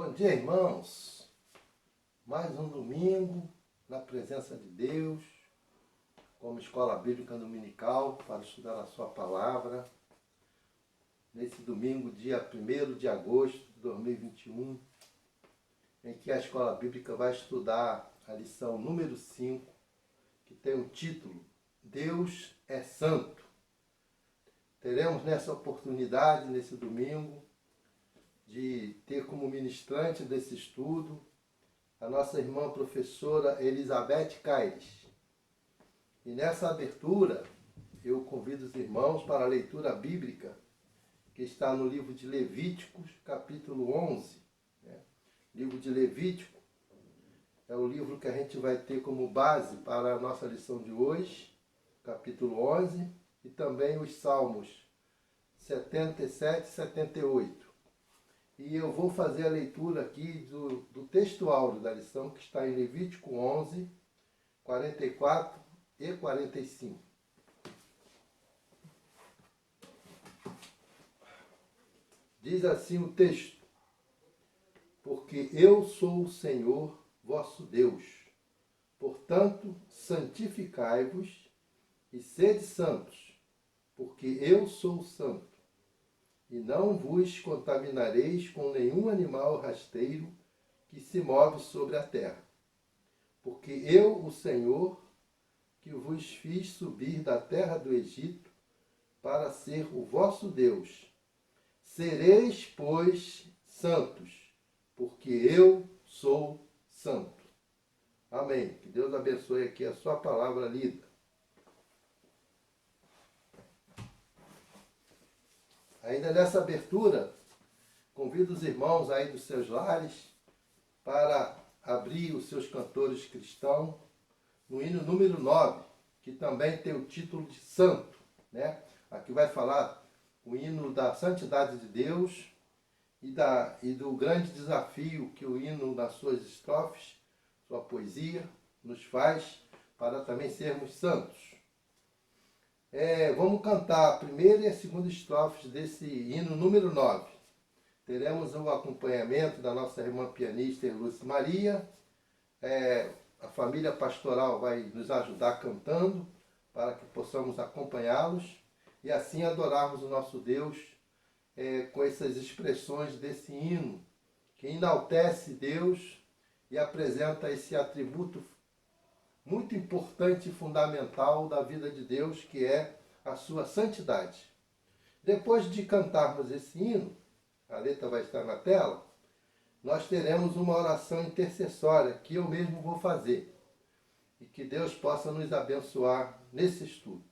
Bom dia, irmãos. Mais um domingo na presença de Deus, como escola bíblica dominical, para estudar a sua palavra. Nesse domingo, dia 1º de agosto de 2021, em que a escola bíblica vai estudar a lição número 5, que tem o título Deus é Santo. Teremos nessa oportunidade, nesse domingo, de ter como ministrante desse estudo a nossa irmã professora Elizabeth Caires. E nessa abertura, eu convido os irmãos para a leitura bíblica, que está no livro de Levíticos, capítulo 11. Livro de Levítico é o livro que a gente vai ter como base para a nossa lição de hoje, capítulo 11, e também os Salmos 77 e 78. E eu vou fazer a leitura aqui do texto áureo da lição, que está em Levítico 11, 44 e 45. Diz assim o texto: Porque eu sou o Senhor vosso Deus, portanto santificai-vos e sede santos, porque eu sou santo. E não vos contaminareis com nenhum animal rasteiro que se move sobre a terra. Porque eu, o Senhor, que vos fiz subir da terra do Egito, para ser o vosso Deus. Sereis, pois, santos, porque eu sou santo. Amém. Que Deus abençoe aqui a sua palavra lida. Ainda nessa abertura, convido os irmãos aí dos seus lares para abrir os seus cantores cristãos no hino número 9, que também tem o título de Santo, né? Aqui vai falar o hino da santidade de Deus e do grande desafio que o hino nas suas estrofes, sua poesia, nos faz para também sermos santos. Vamos cantar a primeira e a segunda estrofes desse hino número 9. Teremos o acompanhamento da nossa irmã pianista Lúcia Maria. A família pastoral vai nos ajudar cantando para que possamos acompanhá-los e assim adorarmos o nosso Deus com essas expressões desse hino que enaltece Deus e apresenta esse atributo muito importante e fundamental da vida de Deus, que é a sua santidade. Depois de cantarmos esse hino, a letra vai estar na tela, nós teremos uma oração intercessória que eu mesmo vou fazer. E que Deus possa nos abençoar nesse estudo.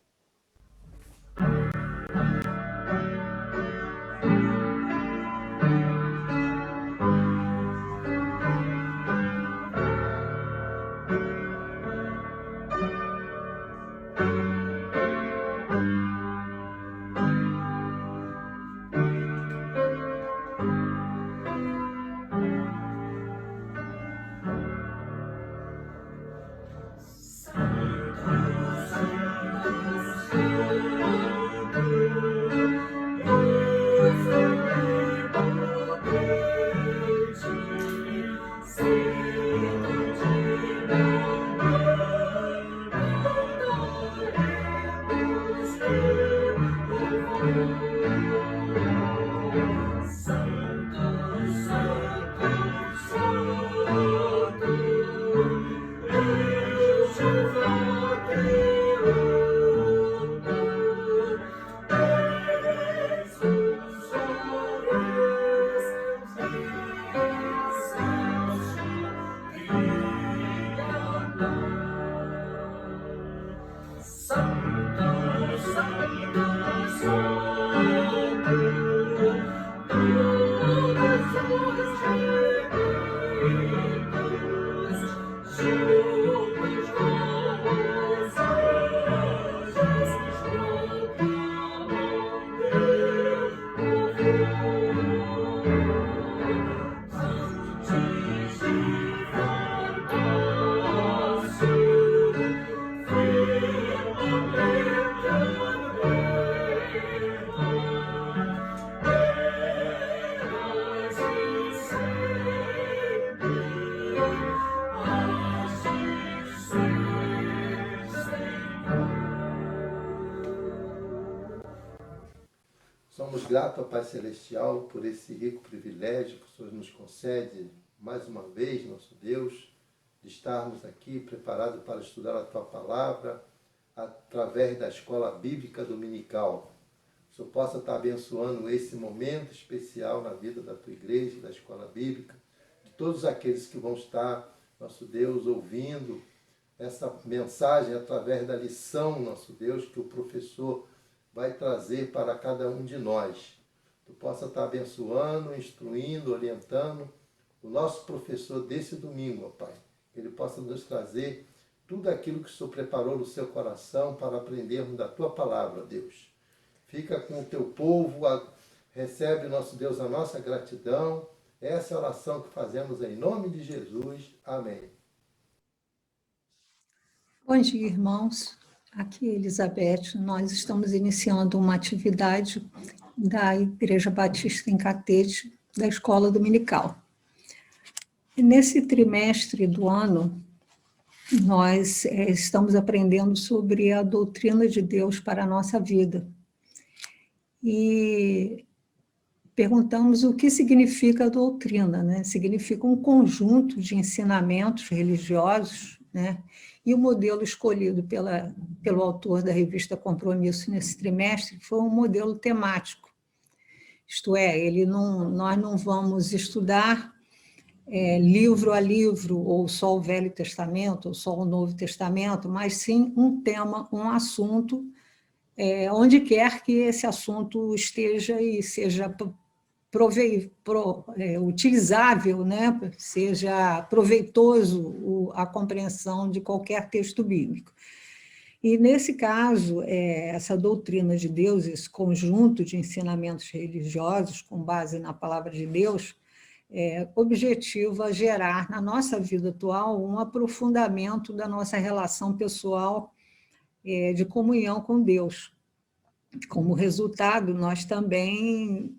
Santo, Santo, Santo. Somos gratos ao Pai Celestial por esse rico privilégio que o Senhor nos concede mais uma vez, nosso Deus, de estarmos aqui preparados para estudar a Tua Palavra através da Escola Bíblica Dominical. Que o Senhor possa estar abençoando esse momento especial na vida da Tua Igreja, da Escola Bíblica, de todos aqueles que vão estar, nosso Deus, ouvindo essa mensagem através da lição, nosso Deus, que o professor vai trazer para cada um de nós. Tu possa estar abençoando, instruindo, orientando o nosso professor desse domingo, ó Pai. Ele possa nos trazer tudo aquilo que o Senhor preparou no seu coração para aprendermos da Tua palavra, Deus. Fica com o Teu povo, recebe, nosso Deus, a nossa gratidão. Essa é a oração que fazemos em nome de Jesus. Amém. Bom dia, irmãos. Aqui é Elizabeth. Nós estamos iniciando uma atividade da Igreja Batista em Catete, da Escola Dominical. Nesse trimestre do ano, nós estamos aprendendo sobre a doutrina de Deus para a nossa vida. E perguntamos o que significa a doutrina, né? Significa um conjunto de ensinamentos religiosos, né? E o modelo escolhido pelo autor da revista Compromisso nesse trimestre foi um modelo temático. Isto é, nós não vamos estudar livro a livro, ou só o Velho Testamento, ou só o Novo Testamento, mas sim um tema, um assunto, onde quer que esse assunto esteja e seja utilizável, né? Seja proveitoso a compreensão de qualquer texto bíblico. E, nesse caso, essa doutrina de Deus, esse conjunto de ensinamentos religiosos com base na palavra de Deus, objetiva gerar na nossa vida atual um aprofundamento da nossa relação pessoal de comunhão com Deus. Como resultado, nós também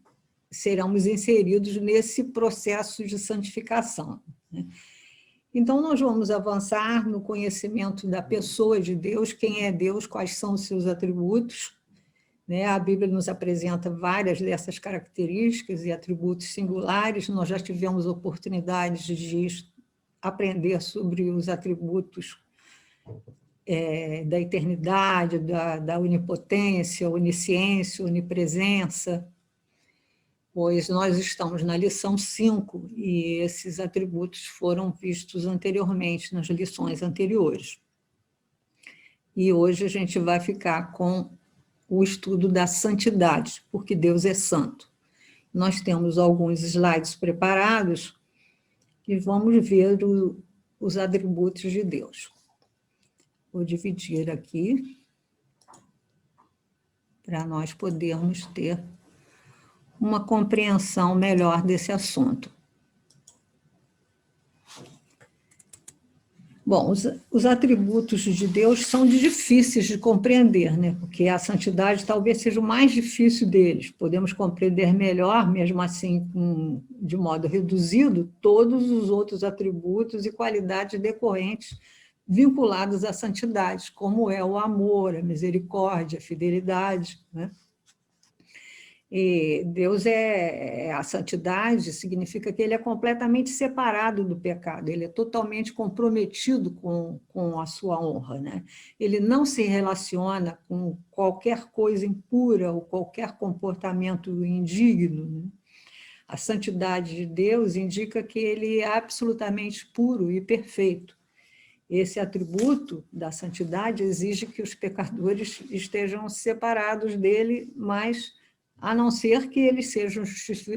seremos inseridos nesse processo de santificação, né? Então, nós vamos avançar no conhecimento da pessoa de Deus, quem é Deus, quais são os seus atributos, né? A Bíblia nos apresenta várias dessas características e atributos singulares. Nós já tivemos oportunidades de aprender sobre os atributos da eternidade, da onipotência, onisciência, onipresença, pois nós estamos na lição 5 e esses atributos foram vistos anteriormente, nas lições anteriores. E hoje a gente vai ficar com o estudo da santidade, porque Deus é santo. Nós temos alguns slides preparados e vamos ver os atributos de Deus. Vou dividir aqui para nós podermos ter uma compreensão melhor desse assunto. Bom, os atributos de Deus são difíceis de compreender, né? Porque a santidade talvez seja o mais difícil deles. Podemos compreender melhor, mesmo assim, de modo reduzido, todos os outros atributos e qualidades decorrentes vinculados à santidade, como é o amor, a misericórdia, a fidelidade, né? E Deus a santidade significa que ele é completamente separado do pecado, ele é totalmente comprometido com a sua honra, né? Ele não se relaciona com qualquer coisa impura ou qualquer comportamento indigno, né? A santidade de Deus indica que ele é absolutamente puro e perfeito. Esse atributo da santidade exige que os pecadores estejam separados dele, mas a não ser que eles sejam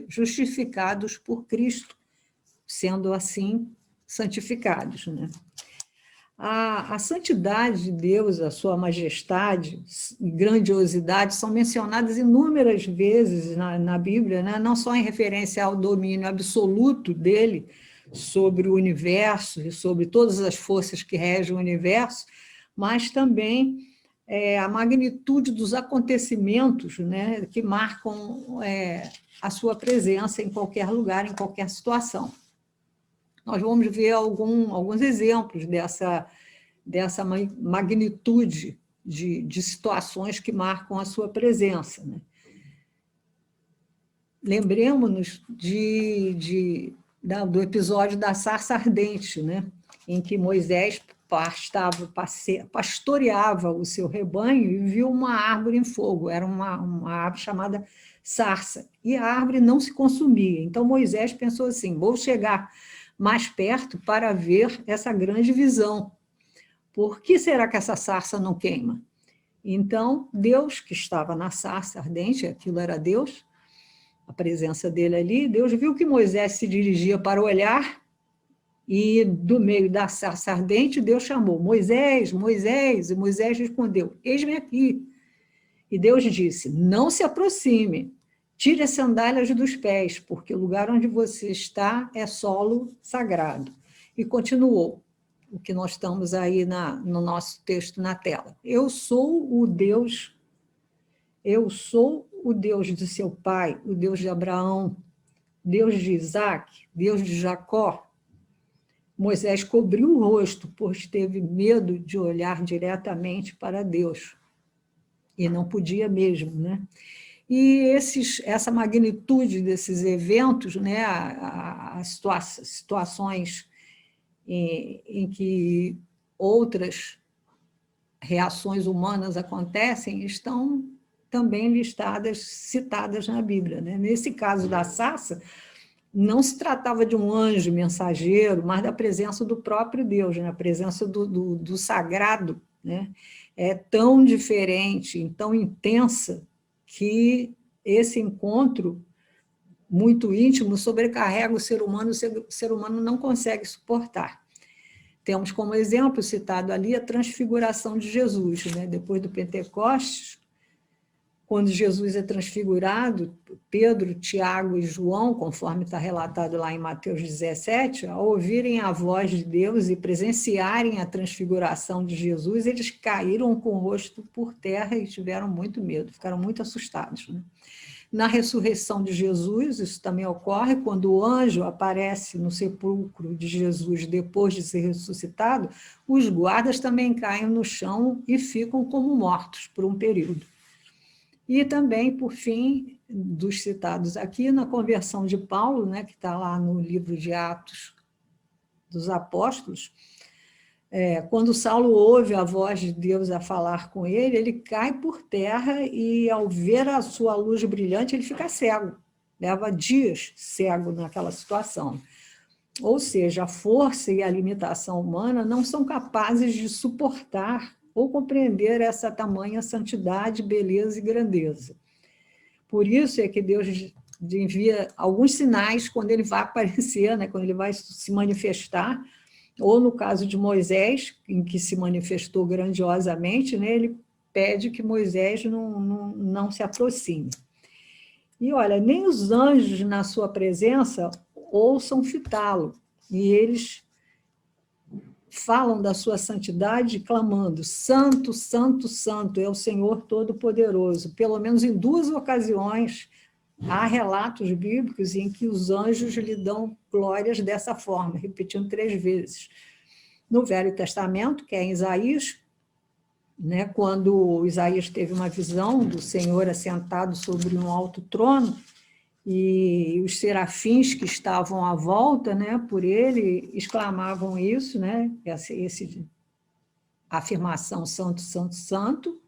justificados por Cristo, sendo assim santificados, né? A santidade de Deus, a sua majestade e grandiosidade são mencionadas inúmeras vezes na Bíblia, né? Não só em referência ao domínio absoluto dele sobre o universo e sobre todas as forças que regem o universo, mas também a magnitude dos acontecimentos, né, que marcam a sua presença em qualquer lugar, em qualquer situação. Nós vamos ver alguns exemplos dessa magnitude de situações que marcam a sua presença, né? lembremos-nos do episódio da sarça ardente, né? Em que Moisés pastoreava o seu rebanho e viu uma árvore em fogo, era uma árvore chamada sarça, e a árvore não se consumia. Então Moisés pensou assim, vou chegar mais perto para ver essa grande visão. Por que será que essa sarça não queima? Então Deus, que estava na sarça ardente, aquilo era Deus, a presença dele ali, Deus viu que Moisés se dirigia para olhar, e do meio da sarça ardente, Deus chamou, Moisés, Moisés, e Moisés respondeu, eis-me aqui. E Deus disse, não se aproxime, tire as sandálias dos pés, porque o lugar onde você está é solo sagrado. E continuou, o que nós estamos aí no nosso texto na tela. Eu sou o Deus de seu pai, o Deus de Abraão, Deus de Isaac, Deus de Jacó. Moisés cobriu o rosto, pois teve medo de olhar diretamente para Deus. E não podia mesmo, né? E essa magnitude desses eventos, né, as situações em que outras reações humanas acontecem, estão também listadas, citadas na Bíblia, né? Nesse caso da sarça, não se tratava de um anjo mensageiro, mas da presença do próprio Deus, né? A presença do sagrado, né? É tão diferente, tão intensa, que esse encontro muito íntimo sobrecarrega o ser humano não consegue suportar. Temos como exemplo, citado ali, a transfiguração de Jesus, né? Depois do Pentecostes, quando Jesus é transfigurado, Pedro, Tiago e João, conforme está relatado lá em Mateus 17, ao ouvirem a voz de Deus e presenciarem a transfiguração de Jesus, eles caíram com o rosto por terra e tiveram muito medo, ficaram muito assustados, né? Na ressurreição de Jesus, isso também ocorre quando o anjo aparece no sepulcro de Jesus depois de ser ressuscitado, os guardas também caem no chão e ficam como mortos por um período. E também, por fim, dos citados aqui, na conversão de Paulo, né, que está lá no livro de Atos dos Apóstolos, quando Saulo ouve a voz de Deus a falar com ele, ele cai por terra e, ao ver a sua luz brilhante, ele fica cego. Leva dias cego naquela situação. Ou seja, a força e a limitação humana não são capazes de suportar ou compreender essa tamanha santidade, beleza e grandeza. Por isso é que Deus envia alguns sinais quando ele vai aparecer, né, quando ele vai se manifestar, ou no caso de Moisés, em que se manifestou grandiosamente, né, ele pede que Moisés não se aproxime. E olha, nem os anjos na sua presença ouçam fitá-lo, e eles falam da sua santidade clamando, santo, santo, santo é o Senhor Todo-Poderoso. Pelo menos em 2 ocasiões há relatos bíblicos em que os anjos lhe dão glórias dessa forma, repetindo 3 vezes. No Velho Testamento, que é em Isaías, né, quando Isaías teve uma visão do Senhor assentado sobre um alto trono, e os serafins que estavam à volta, né, por ele, exclamavam isso, né, essa afirmação santo, santo, santo,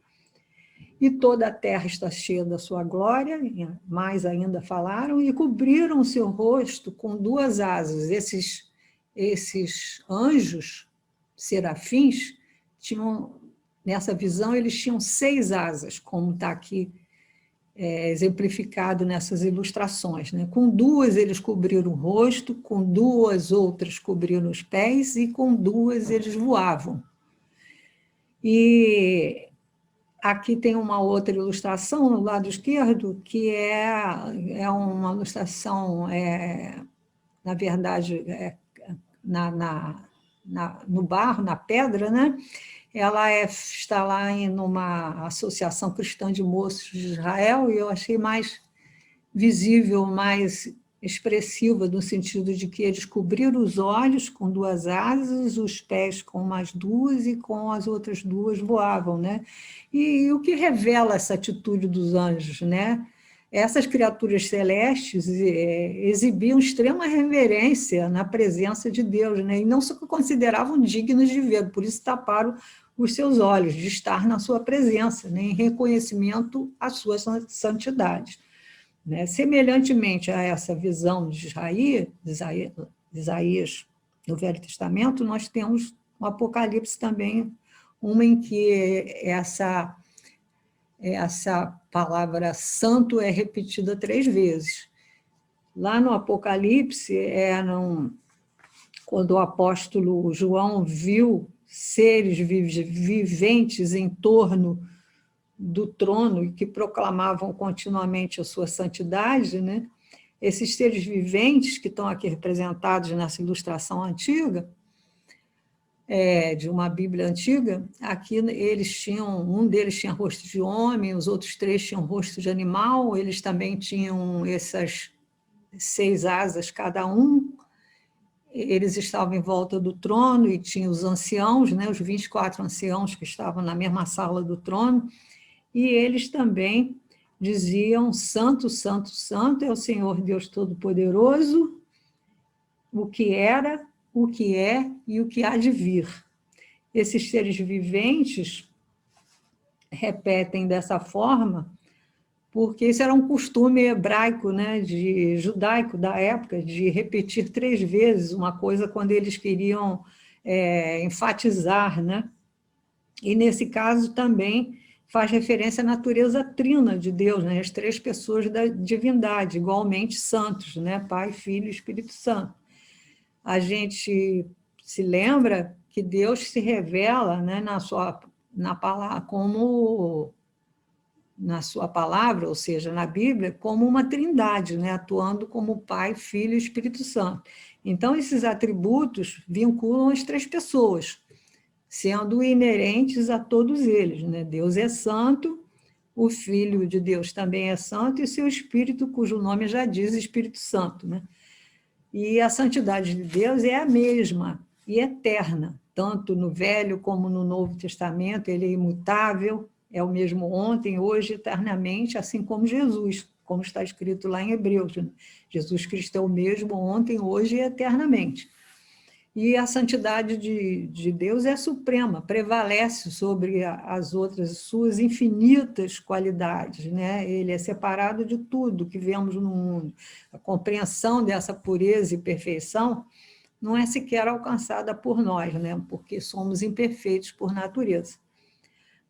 e toda a terra está cheia da sua glória, mais ainda falaram, e cobriram o seu rosto com 2 asas. Esses anjos, serafins, tinham, nessa visão, eles tinham 6 asas, como está aqui exemplificado nessas ilustrações, né? Com 2 eles cobriram o rosto, com 2 outras cobriram os pés, e com 2 eles voavam. E aqui tem uma outra ilustração no lado esquerdo, que é uma ilustração, na verdade, no barro, na pedra, né? Ela está lá numa associação cristã de moços de Israel, e eu achei mais visível, mais expressiva, no sentido de que eles cobriram os olhos com 2 asas, os pés com mais 2, e com as outras 2 voavam, né? E o que revela essa atitude dos anjos, né? essas criaturas celestes exibiam extrema reverência na presença de Deus, né? E não se consideravam dignos de ver, por isso taparam os seus olhos, de estar na sua presença, né? Em reconhecimento à sua santidade. Né? Semelhantemente a essa visão de Isaías no Velho Testamento, nós temos no Apocalipse também, uma em que essa palavra santo é repetida 3 vezes. Lá no Apocalipse, quando o apóstolo João viu seres viventes em torno do trono e que proclamavam continuamente a sua santidade, né? Esses seres viventes que estão aqui representados nessa ilustração antiga, de uma Bíblia antiga, aqui um deles tinha rosto de homem, os outros 3 tinham rosto de animal, eles também tinham essas 6 asas cada um, eles estavam em volta do trono e tinham os anciãos, né, os 24 anciãos que estavam na mesma sala do trono, e eles também diziam: Santo, Santo, Santo é o Senhor Deus Todo-Poderoso, o que era, o que é e o que há de vir. Esses seres viventes repetem dessa forma, porque esse era um costume hebraico, né, judaico da época, de repetir 3 vezes uma coisa quando eles queriam enfatizar, né? E, nesse caso, também faz referência à natureza trina de Deus, né? As 3 pessoas da divindade, igualmente santos, né? Pai, Filho e Espírito Santo. A gente se lembra que Deus se revela, né, na sua palavra, ou seja, na Bíblia, como uma trindade, né, atuando como Pai, Filho e Espírito Santo. Então, esses atributos vinculam as 3 pessoas, sendo inerentes a todos eles, né? Deus é santo, o Filho de Deus também é santo, e seu Espírito, cujo nome já diz Espírito Santo, né? E a santidade de Deus é a mesma e eterna, tanto no Velho como no Novo Testamento, ele é imutável, é o mesmo ontem, hoje, eternamente, assim como Jesus, como está escrito lá em Hebreus, né? Jesus Cristo é o mesmo ontem, hoje e eternamente. E a santidade de Deus é suprema, prevalece sobre as outras suas infinitas qualidades, né? Ele é separado de tudo que vemos no mundo. A compreensão dessa pureza e perfeição não é sequer alcançada por nós, né? Porque somos imperfeitos por natureza.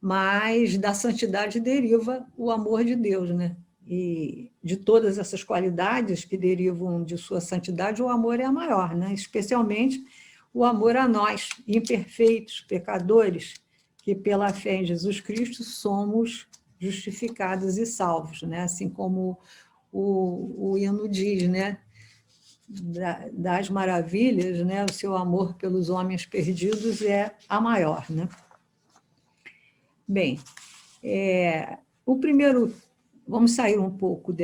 Mas da santidade deriva o amor de Deus, né? E de todas essas qualidades que derivam de sua santidade, o amor é a maior, né? Especialmente o amor a nós, imperfeitos, pecadores, que pela fé em Jesus Cristo somos justificados e salvos, né? Assim como o hino diz, né? Das maravilhas, né? O seu amor pelos homens perdidos é a maior, né? Bem, o primeiro... Vamos sair um pouco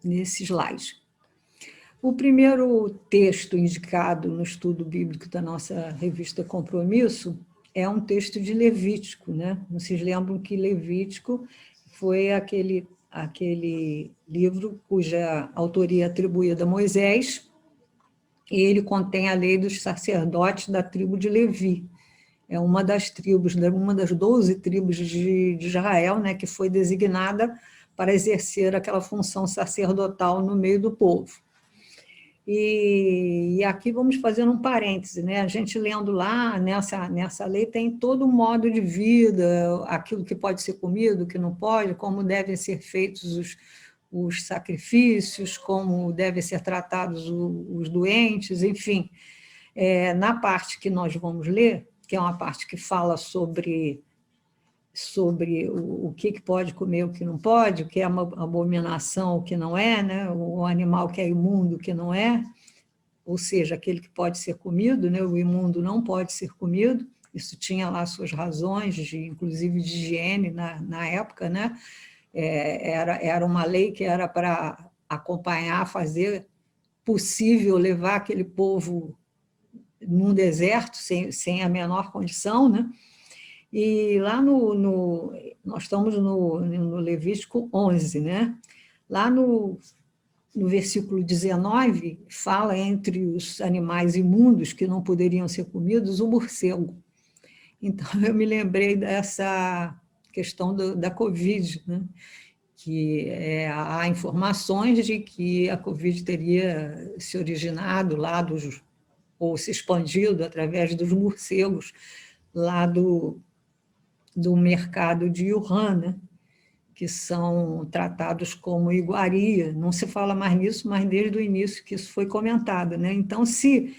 nesse slide. O primeiro texto indicado no estudo bíblico da nossa revista Compromisso é um texto de Levítico, né? Vocês lembram que Levítico foi aquele livro cuja autoria é atribuída a Moisés, e ele contém a lei dos sacerdotes da tribo de Levi. É uma das 12 tribos de Israel, né, que foi designada para exercer aquela função sacerdotal no meio do povo. E aqui vamos fazer um parêntese, né? A gente lendo lá, nessa lei tem todo um modo de vida, aquilo que pode ser comido, o que não pode, como devem ser feitos os sacrifícios, como devem ser tratados os doentes, enfim. Na parte que nós vamos ler, que é uma parte que fala sobre o que pode comer, o que não pode, o que é uma abominação, o que não é, né? O animal que é imundo, o que não é, ou seja, aquele que pode ser comido, né? O imundo não pode ser comido, isso tinha lá suas razões, inclusive de higiene na época, né? Era uma lei que era para acompanhar, fazer possível levar aquele povo num deserto, sem a menor condição, né? E lá Nós estamos no Levítico 11, né? Lá no versículo 19, fala entre os animais imundos que não poderiam ser comidos, o morcego. Então, eu me lembrei dessa questão da Covid, né? Que há informações de que a Covid teria se originado lá ou se expandido através dos morcegos lá do mercado de Wuhan, né? Que são tratados como iguaria. Não se fala mais nisso, mas desde o início que isso foi comentado, né? Então, se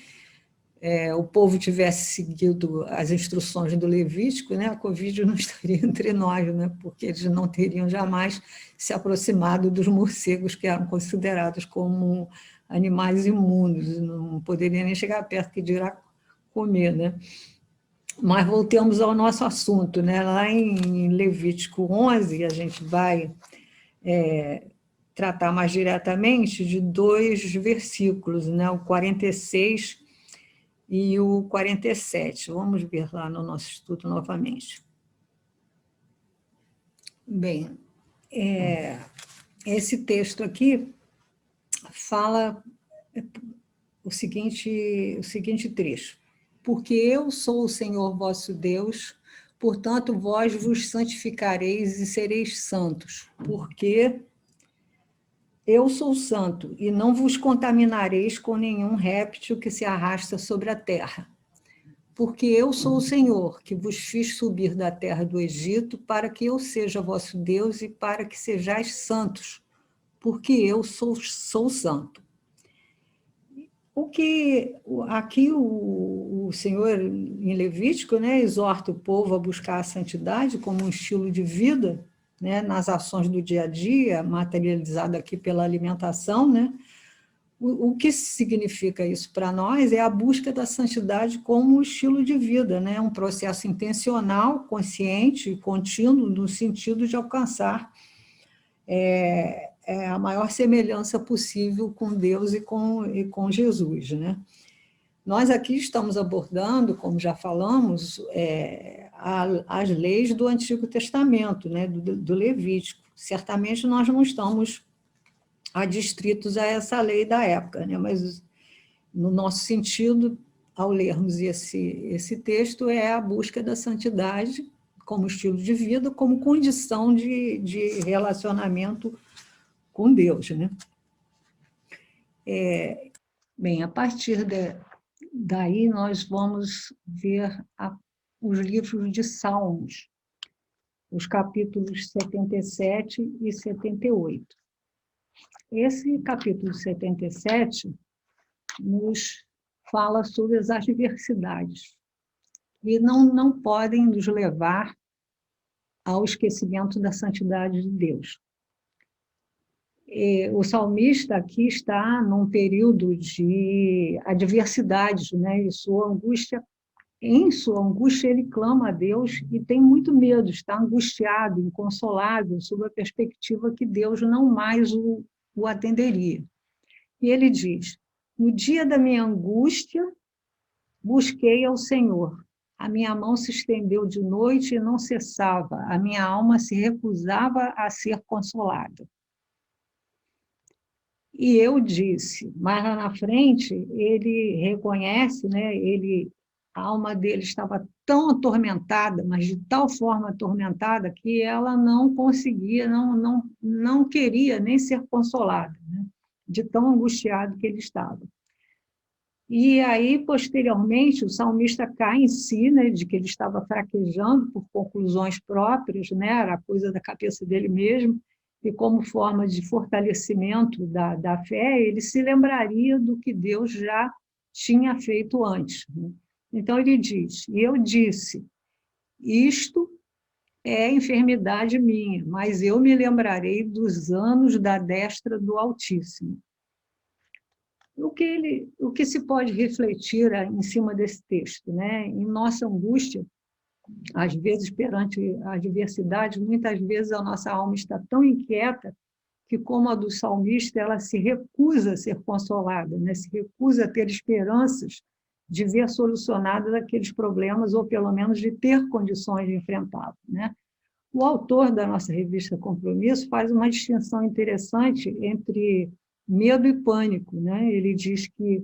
o povo tivesse seguido as instruções do Levítico, né, a Covid não estaria entre nós, né? Porque eles não teriam jamais se aproximado dos morcegos, que eram considerados como animais imundos, não poderiam nem chegar perto, que dirá comer, né? Mas voltemos ao nosso assunto, né? Lá em Levítico 11, a gente vai tratar mais diretamente de 2 versículos, né? O 46 e o 47. Vamos ver lá no nosso estudo novamente. Bem, esse texto aqui fala o seguinte trecho. Porque eu sou o Senhor vosso Deus, portanto vós vos santificareis e sereis santos, porque eu sou santo, e não vos contaminareis com nenhum réptil que se arrasta sobre a terra. Porque eu sou o Senhor, que vos fiz subir da terra do Egito, para que eu seja vosso Deus e para que sejais santos, porque eu sou santo. O que aqui o Senhor, em Levítico, né, exorta o povo a buscar a santidade como um estilo de vida, né, nas ações do dia a dia, materializado aqui pela alimentação, né? O que significa isso para nós é a busca da santidade como um estilo de vida, né? Um processo intencional, consciente e contínuo, no sentido de alcançar a maior semelhança possível com Deus e com Jesus, né? Nós aqui estamos abordando, como já falamos, as leis do Antigo Testamento, né? do Levítico. Certamente nós não estamos adstritos a essa lei da época, né? Mas no nosso sentido, ao lermos esse texto, é a busca da santidade como estilo de vida, como condição de relacionamento com Deus, né? Bem, a partir daí nós vamos ver os livros de Salmos, os capítulos 77 e 78. Esse capítulo 77 nos fala sobre as adversidades e não podem nos levar ao esquecimento da santidade de Deus. O salmista aqui está num período de adversidades, né? Em sua angústia ele clama a Deus e tem muito medo, está angustiado, inconsolável, sob a perspectiva que Deus não mais o atenderia. E ele diz: no dia da minha angústia, busquei ao Senhor. A minha mão se estendeu de noite e não cessava. A minha alma se recusava a ser consolada. E eu disse, mas lá na frente, ele reconhece, né, a alma dele estava tão atormentada, mas de tal forma atormentada, que ela não conseguia, não queria nem ser consolada, né, de tão angustiado que ele estava. E aí, posteriormente, o salmista cai em si, né, de que ele estava fraquejando por conclusões próprias, né, era coisa da cabeça dele mesmo, e como forma de fortalecimento da fé, ele se lembraria do que Deus já tinha feito antes, né? Então, ele diz, e eu disse, isto é enfermidade minha, mas eu me lembrarei dos anos da destra do Altíssimo. O que se pode refletir em cima desse texto, né? Em nossa angústia, às vezes, perante a adversidade, muitas vezes a nossa alma está tão inquieta que, como a do salmista, ela se recusa a ser consolada, né? Se recusa a ter esperanças de ver solucionados aqueles problemas, ou pelo menos de ter condições de enfrentá-los, né? O autor da nossa revista Compromisso faz uma distinção interessante entre medo e pânico, né? Ele diz que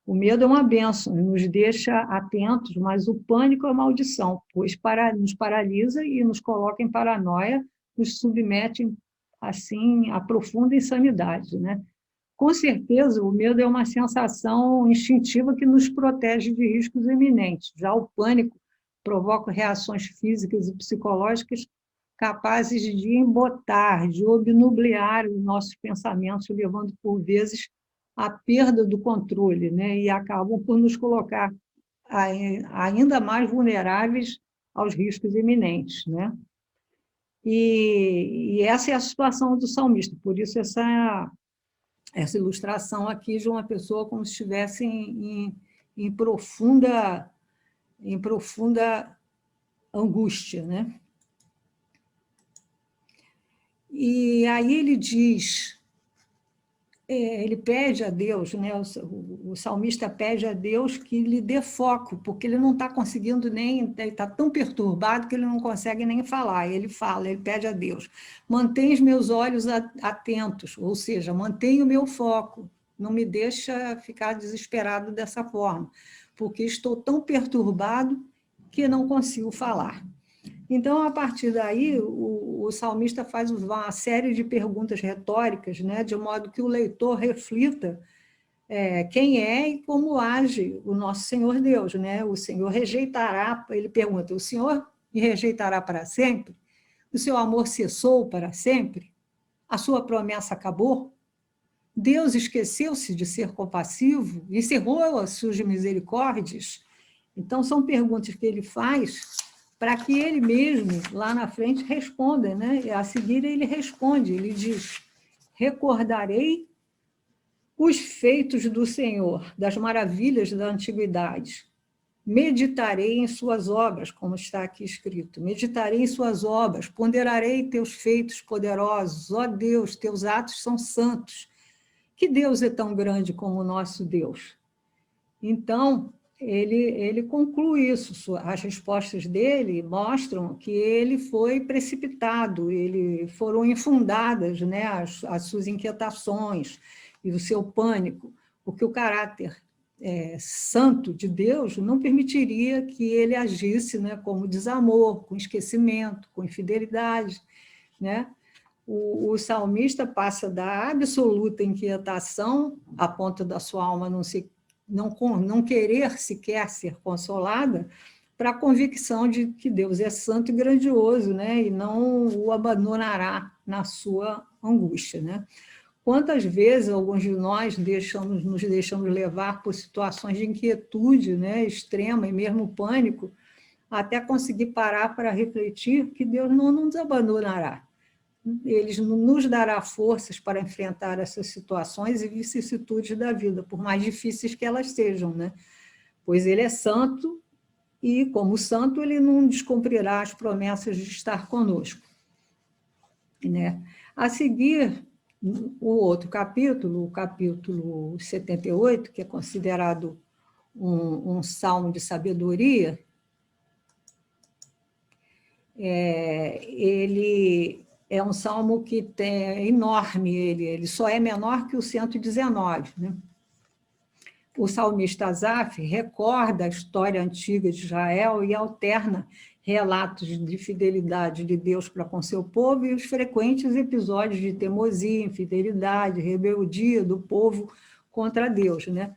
o medo é uma bênção, nos deixa atentos, mas o pânico é uma maldição, pois nos paralisa e nos coloca em paranoia, nos submete, assim, a profunda insanidade, né? Com certeza, o medo é uma sensação instintiva que nos protege de riscos iminentes. Já o pânico provoca reações físicas e psicológicas capazes de embotar, de obnubilar os nossos pensamentos, levando, por vezes, à perda do controle, né? E acabam por nos colocar ainda mais vulneráveis aos riscos iminentes, né? E essa é a situação do salmista, por isso essa ilustração aqui de uma pessoa como se estivesse em profunda angústia, né? E aí ele diz, ele pede a Deus, né? O salmista pede a Deus que lhe dê foco, porque ele não está conseguindo nem, ele está tão perturbado que ele não consegue nem falar. Ele fala, ele pede a Deus, mantém os meus olhos atentos, ou seja, mantém o meu foco, não me deixa ficar desesperado dessa forma, porque estou tão perturbado que não consigo falar. Então, a partir daí, o salmista faz uma série de perguntas retóricas, né, de modo que o leitor reflita quem é e como age o nosso Senhor Deus. Né? O Senhor rejeitará, ele pergunta, o Senhor me rejeitará para sempre? O seu amor cessou para sempre? A sua promessa acabou? Deus esqueceu-se de ser compassivo? Encerrou as suas misericórdias? Então, são perguntas que ele faz para que ele mesmo, lá na frente, responda, né? A seguir, ele responde, ele diz, recordarei os feitos do Senhor, das maravilhas da antiguidade. Meditarei em suas obras, como está aqui escrito. Meditarei em suas obras, ponderarei teus feitos poderosos. Ó Deus, teus atos são santos. Que Deus é tão grande como o nosso Deus? Então, ele conclui isso. As respostas dele mostram que ele foi precipitado, foram infundadas, né, as suas inquietações e o seu pânico, porque o caráter santo de Deus não permitiria que ele agisse, né, como desamor, com esquecimento, com infidelidade, né? O salmista passa da absoluta inquietação, a ponto da sua alma não querer sequer ser consolada, para a convicção de que Deus é santo e grandioso, né? E não o abandonará na sua angústia. Né? Quantas vezes alguns de nós nos deixamos levar por situações de inquietude, né, extrema e mesmo pânico, até conseguir parar para refletir que Deus não nos abandonará. Ele nos dará forças para enfrentar essas situações e vicissitudes da vida, por mais difíceis que elas sejam, né? Pois ele é santo e, como santo, ele não descumprirá as promessas de estar conosco. Né? A seguir, o outro capítulo, o capítulo 78, que é considerado um salmo de sabedoria, ele é um salmo que é enorme, ele só é menor que o 119. Né? O salmista Asaf recorda a história antiga de Israel e alterna relatos de fidelidade de Deus para com seu povo e os frequentes episódios de teimosia, infidelidade, rebeldia do povo contra Deus. Né?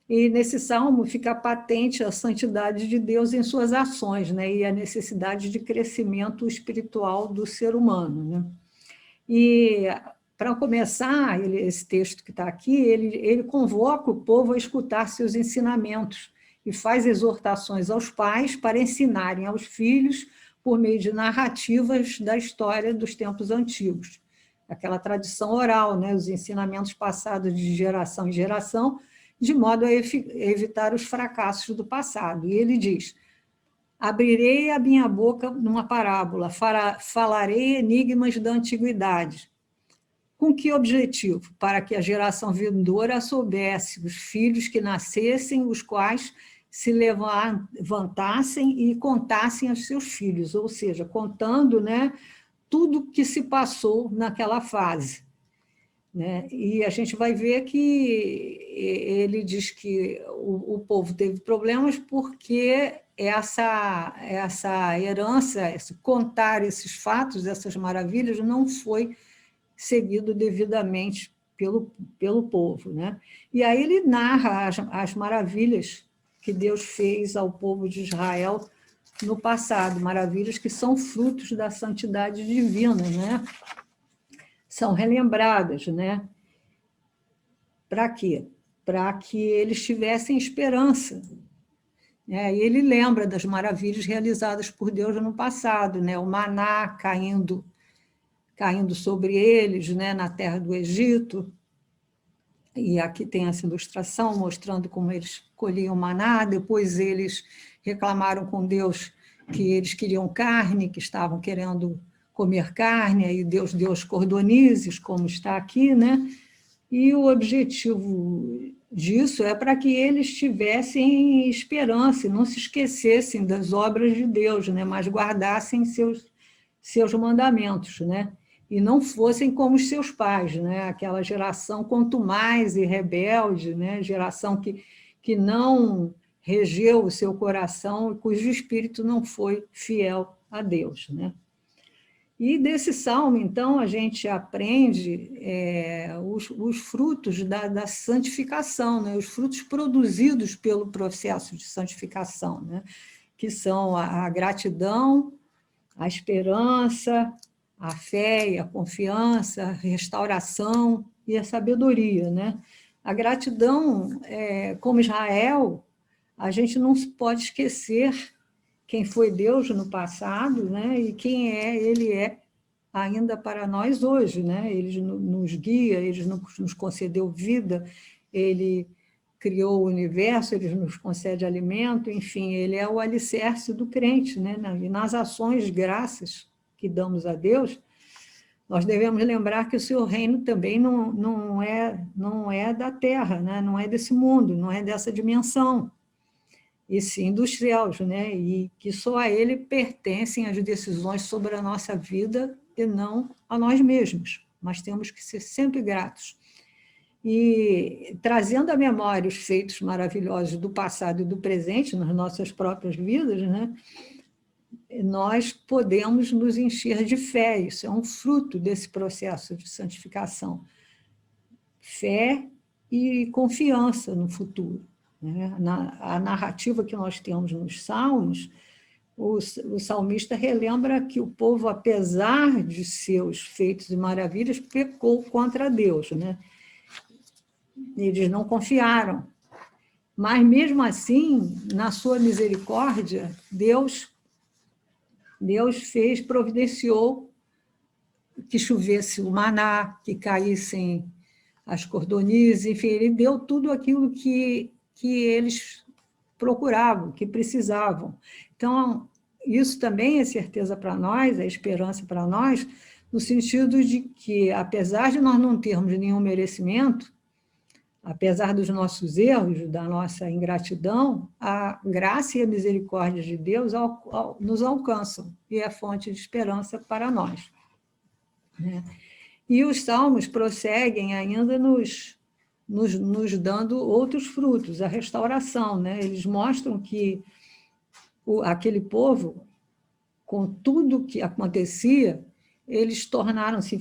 E nesse salmo fica patente a santidade de Deus em suas ações, né? E a necessidade de crescimento espiritual do ser humano. Né? E, para começar, esse texto que está aqui, ele convoca o povo a escutar seus ensinamentos e faz exortações aos pais para ensinarem aos filhos por meio de narrativas da história dos tempos antigos. Aquela tradição oral, né? Os ensinamentos passados de geração em geração, de modo a evitar os fracassos do passado. E ele diz, abrirei a minha boca numa parábola, falarei enigmas da antiguidade. Com que objetivo? Para que a geração vindoura soubesse os filhos que nascessem, os quais se levantassem e contassem aos seus filhos, ou seja, contando, né, tudo que se passou naquela fase. Né? E a gente vai ver que ele diz que o povo teve problemas porque essa herança, contar esses fatos, essas maravilhas, não foi seguido devidamente pelo povo. Né? E aí ele narra as maravilhas que Deus fez ao povo de Israel no passado, maravilhas que são frutos da santidade divina, né? São relembradas, né? Para quê? Para que eles tivessem esperança. E ele lembra das maravilhas realizadas por Deus no passado, né? O maná caindo sobre eles, né? Na terra do Egito. E aqui tem essa ilustração mostrando como eles colhiam maná. Depois eles reclamaram com Deus que eles queriam carne, que estavam querendo comer carne, aí Deus deu os cordonizes, como está aqui, né? E o objetivo disso é para que eles tivessem esperança e não se esquecessem das obras de Deus, né? Mas guardassem seus mandamentos, né? E não fossem como os seus pais, né? Aquela geração contumaz e rebelde, né? Geração que não regeu o seu coração e cujo espírito não foi fiel a Deus, né? E desse salmo, então, a gente aprende os frutos da santificação, né? Os frutos produzidos pelo processo de santificação, né? Que são a gratidão, a esperança, a fé e a confiança, a restauração e a sabedoria, né? A gratidão, como Israel, a gente não pode esquecer quem foi Deus no passado, né? E quem Ele é ainda para nós hoje, né? Ele nos guia, Ele nos concedeu vida, Ele criou o universo, Ele nos concede alimento, enfim, Ele é o alicerce do crente, né? E nas ações graças que damos a Deus, nós devemos lembrar que o seu reino também não é da terra, né? Não é desse mundo, não é dessa dimensão, e sim dos céus, né? E que só a Ele pertencem as decisões sobre a nossa vida e não a nós mesmos, mas temos que ser sempre gratos. E trazendo à memória os feitos maravilhosos do passado e do presente nas nossas próprias vidas, né? Nós podemos nos encher de fé, isso é um fruto desse processo de santificação. Fé e confiança no futuro. A narrativa que nós temos nos Salmos, o salmista relembra que o povo, apesar de seus feitos e maravilhas, pecou contra Deus, né? Eles não confiaram. Mas, mesmo assim, na sua misericórdia, Deus providenciou que chovesse o maná, que caíssem as cordonizes, enfim, ele deu tudo aquilo que eles procuravam, que precisavam. Então, isso também é certeza para nós, é esperança para nós, no sentido de que, apesar de nós não termos nenhum merecimento, apesar dos nossos erros, da nossa ingratidão, a graça e a misericórdia de Deus nos alcançam e é fonte de esperança para nós. E os salmos prosseguem ainda nos dando outros frutos, a restauração, né? Eles mostram que aquele povo, com tudo que acontecia, eles tornavam-se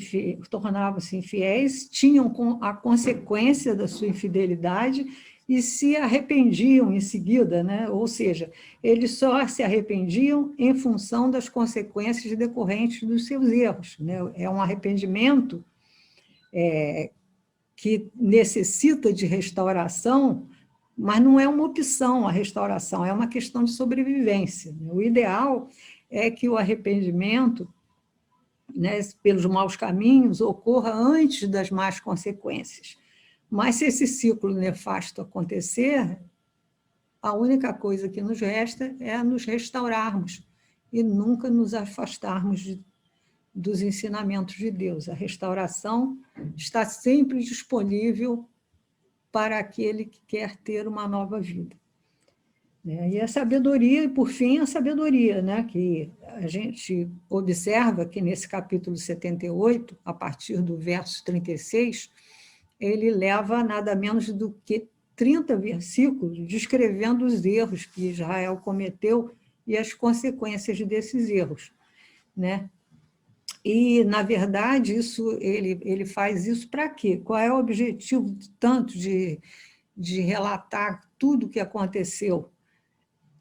infiéis, tinham a consequência da sua infidelidade e se arrependiam em seguida, né? Ou seja, eles só se arrependiam em função das consequências decorrentes dos seus erros, né? É um arrependimento que necessita de restauração, mas não é uma opção a restauração, é uma questão de sobrevivência. O ideal é que o arrependimento, né, pelos maus caminhos, ocorra antes das más consequências. Mas, se esse ciclo nefasto acontecer, a única coisa que nos resta é nos restaurarmos e nunca nos afastarmos dos ensinamentos de Deus. A restauração está sempre disponível para aquele que quer ter uma nova vida. né? E a sabedoria, e por fim, a sabedoria, né? Que a gente observa que nesse capítulo 78, a partir do verso 36, ele leva nada menos do que 30 versículos descrevendo os erros que Israel cometeu e as consequências desses erros, né? E, na verdade, ele faz isso para quê? Qual é o objetivo tanto de relatar tudo o que aconteceu?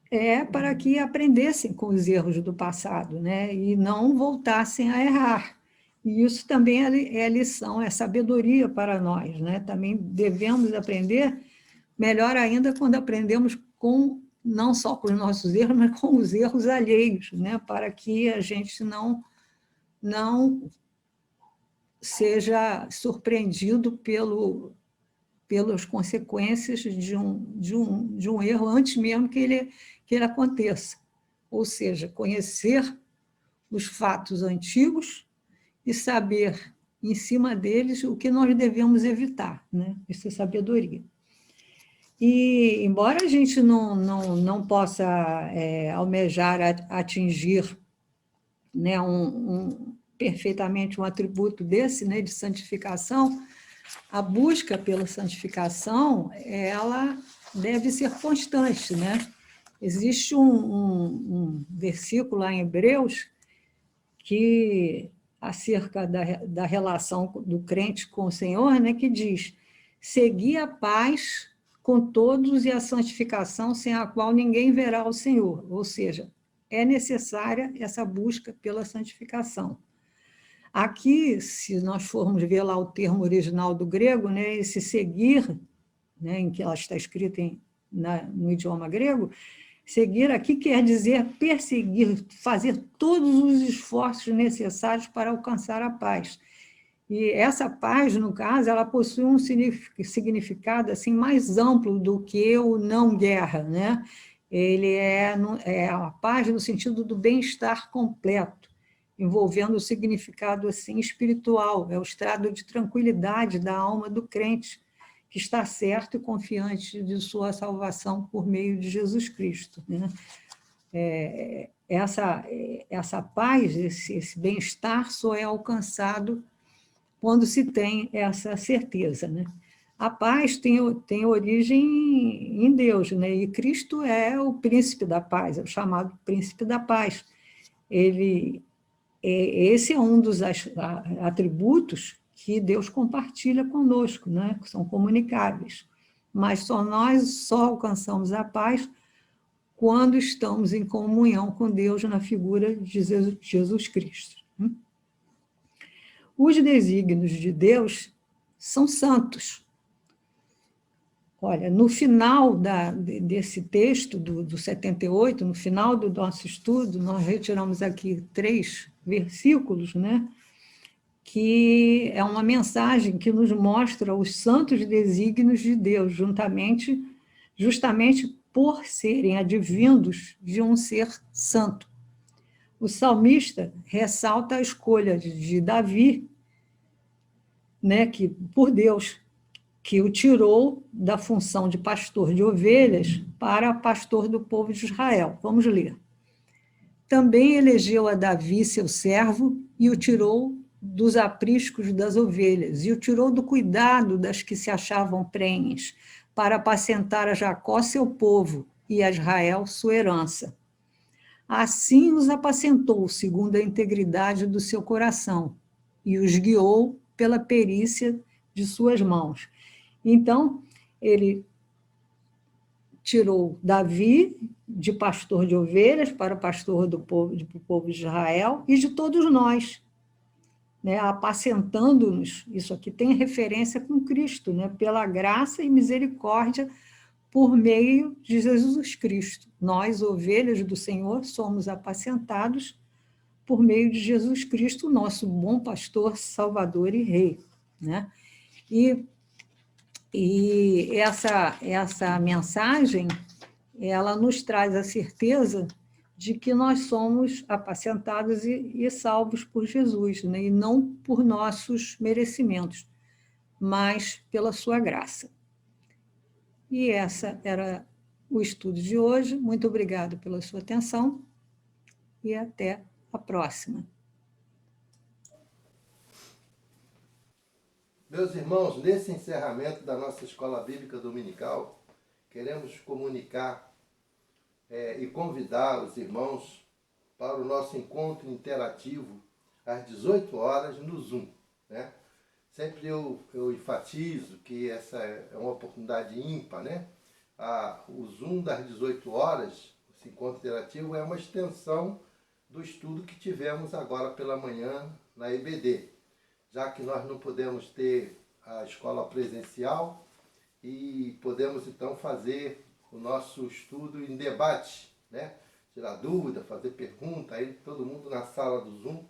É para que aprendessem com os erros do passado, né? E não voltassem a errar. E isso também é lição, é sabedoria para nós, né? Também devemos aprender, melhor ainda quando aprendemos com não só com os nossos erros, mas com os erros alheios, né? Para que a gente não seja surpreendido pelas consequências de um erro antes mesmo que ele aconteça. Ou seja, conhecer os fatos antigos e saber, em cima deles, o que nós devemos evitar, né? Isso é sabedoria. E, embora a gente não possa almejar atingir, né, perfeitamente um atributo desse, né, de santificação, a busca pela santificação, ela deve ser constante, né? Existe um versículo lá em Hebreus que, acerca da relação do crente com o Senhor, né, que diz: segui a paz com todos e a santificação, sem a qual ninguém verá o Senhor. Ou seja, é necessária essa busca pela santificação. Aqui, se nós formos ver lá o termo original do grego, né, esse seguir, né, em que ela está escrita no idioma grego, seguir aqui quer dizer perseguir, fazer todos os esforços necessários para alcançar a paz. E essa paz, no caso, ela possui um significado assim mais amplo do que o não guerra, né? Ele é a paz no sentido do bem-estar completo, envolvendo o significado assim espiritual, é o estado de tranquilidade da alma do crente, que está certo e confiante de sua salvação por meio de Jesus Cristo, né? Essa paz, esse bem-estar só é alcançado quando se tem essa certeza, né? A paz tem origem em Deus, né? E Cristo é o príncipe da paz, é o chamado príncipe da paz. Esse é um dos atributos que Deus compartilha conosco, né? Que são comunicáveis. Mas nós só alcançamos a paz quando estamos em comunhão com Deus na figura de Jesus Cristo. Os desígnios de Deus são santos. Olha, no final desse texto, do 78, no final do nosso estudo, nós retiramos aqui 3 versículos, né, que é uma mensagem que nos mostra os santos desígnios de Deus, justamente por serem advindos de um ser santo. O salmista ressalta a escolha de Davi, né, que, por Deus, que o tirou da função de pastor de ovelhas para pastor do povo de Israel. Vamos ler. Também elegeu a Davi, seu servo, e o tirou dos apriscos das ovelhas, e o tirou do cuidado das que se achavam prenhes, para apacentar a Jacó, seu povo, e a Israel, sua herança. Assim os apacentou, segundo a integridade do seu coração, e os guiou pela perícia de suas mãos. Então, ele tirou Davi de pastor de ovelhas para pastor do povo de Israel e de todos nós, né, apacentando-nos. Isso aqui tem referência com Cristo, né, pela graça e misericórdia por meio de Jesus Cristo. Nós, ovelhas do Senhor, somos apacentados por meio de Jesus Cristo, nosso bom pastor, Salvador e Rei, né? E essa mensagem, ela nos traz a certeza de que nós somos apacentados e salvos por Jesus, né? E não por nossos merecimentos, mas pela sua graça. E essa era o estudo de hoje. Muito obrigado pela sua atenção e até a próxima. Meus irmãos, nesse encerramento da nossa Escola Bíblica Dominical, queremos comunicar e convidar os irmãos para o nosso encontro interativo às 18 horas no Zoom, né? Sempre eu enfatizo que essa é uma oportunidade ímpar, né? O Zoom das 18 horas, esse encontro interativo, é uma extensão do estudo que tivemos agora pela manhã na EBD, já que nós não podemos ter a escola presencial e podemos então fazer o nosso estudo em debate, né? Tirar dúvida, fazer pergunta, aí todo mundo na sala do Zoom.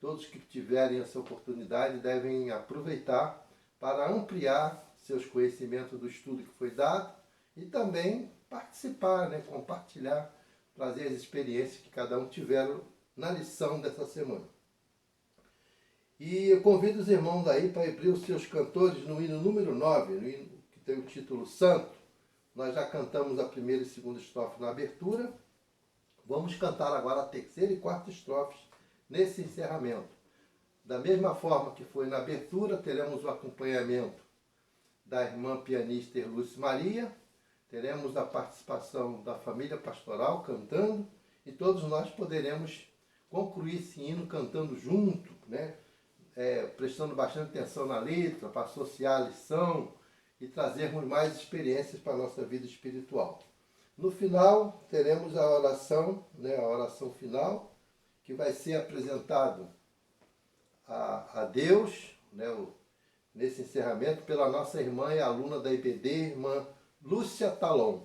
Todos que tiverem essa oportunidade devem aproveitar para ampliar seus conhecimentos do estudo que foi dado e também participar, né? Compartilhar, trazer as experiências que cada um tiveram na lição dessa semana. E eu convido os irmãos aí para abrir os seus cantores no hino número 9, no hino que tem o título Santo. Nós já cantamos a primeira e segunda estrofe na abertura. Vamos cantar agora a terceira e quarta estrofes nesse encerramento. Da mesma forma que foi na abertura, teremos o acompanhamento da irmã pianista Erlúcia Maria, teremos a participação da família pastoral cantando, e todos nós poderemos concluir esse hino cantando junto, né? Prestando bastante atenção na letra, para associar a lição e trazermos mais experiências para a nossa vida espiritual. No final, teremos a oração, né? A oração final, que vai ser apresentado a Deus, né? Nesse encerramento, pela nossa irmã e aluna da IBD, irmã Lúcia Talon.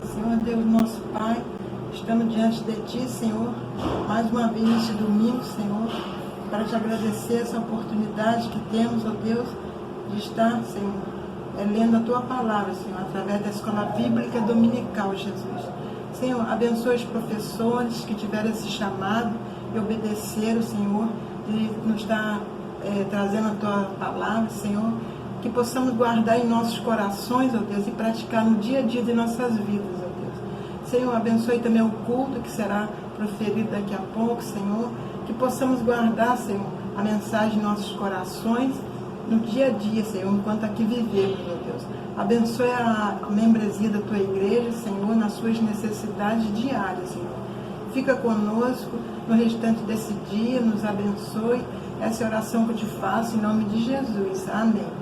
Senhor Deus, nosso Pai, estamos diante de Ti, Senhor, mais uma vez neste domingo, Senhor, para Te agradecer essa oportunidade que temos, ó Deus, de estar, Senhor, lendo a Tua Palavra, Senhor, através da Escola Bíblica Dominical, Jesus. Senhor, abençoe os professores que tiveram esse chamado e obedeceram, Senhor, de nos estar trazendo a Tua Palavra, Senhor, que possamos guardar em nossos corações, ó Deus, e praticar no dia a dia de nossas vidas, ó Deus. Senhor, abençoe também o culto que será proferido daqui a pouco, Senhor, que possamos guardar, Senhor, a mensagem em nossos corações no dia a dia, Senhor, enquanto aqui vivemos, ó Deus. Abençoe a membresia da Tua igreja, Senhor, nas suas necessidades diárias, Senhor. Fica conosco no restante desse dia, nos abençoe. Essa é a oração que eu te faço em nome de Jesus. Amém.